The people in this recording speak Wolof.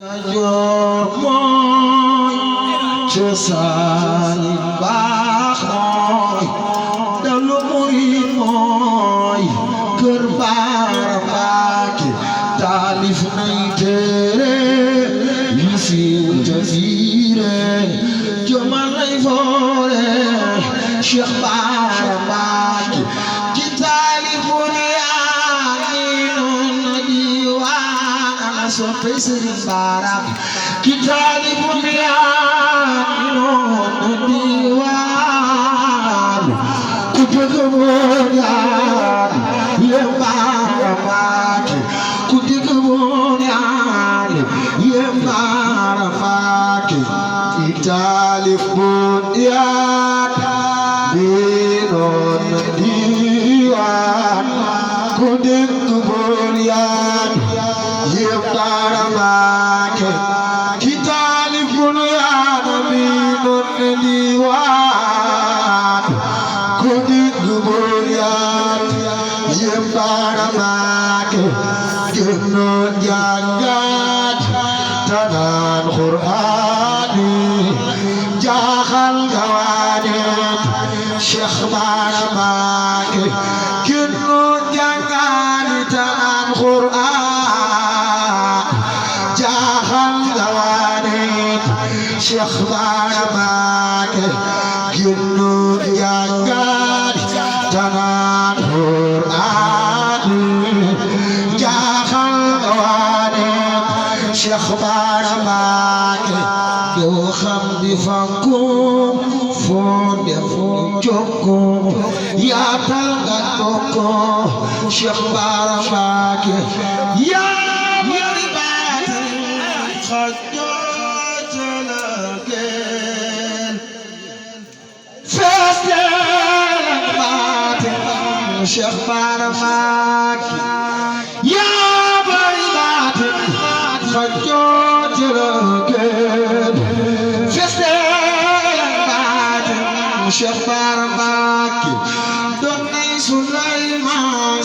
Kajoor mooy cosaani baax mooy dalu murid mooy kër Baara Mbàkke taalif nay téere yu siiw te fiire jomal nay foore Cheikh Baara Mbàkke ci taalif soppey Sëriñ Baara ki taalibu yaa noonu diwaan ku bëgg moo ñaan yéen Baara Mbàkke ku bëgg moo ñaan yéen Baara Mbàkke ki taalibu yaa noonu diwaan ku bëgg moo ñaan yéen Baara Mbàkke ki taalif bul yaa nabi noonu diwaan ku digg bul yaa yéen Baara Mbàkke génnoon jàngat tanaan Qur'aani jaaxal gawaane Cheikh Baara Mbàkke génnoon jàngat tanaan Qur'aan Cheikh Baara Mbàkke génnu jàngat tanaan Qur'aan jaaxal gawaane Cheikh Baara Mbàkke doo xam di fankum foo def jokko yaatal nga tokko Cheikh Baara Mbàkke yaa mari baati xajjo Cheikh Baara Mbàkke yaa bari baati xajoo jërëjëf festel baati Cheikh Baara Mbàkke doon nay Suleymaan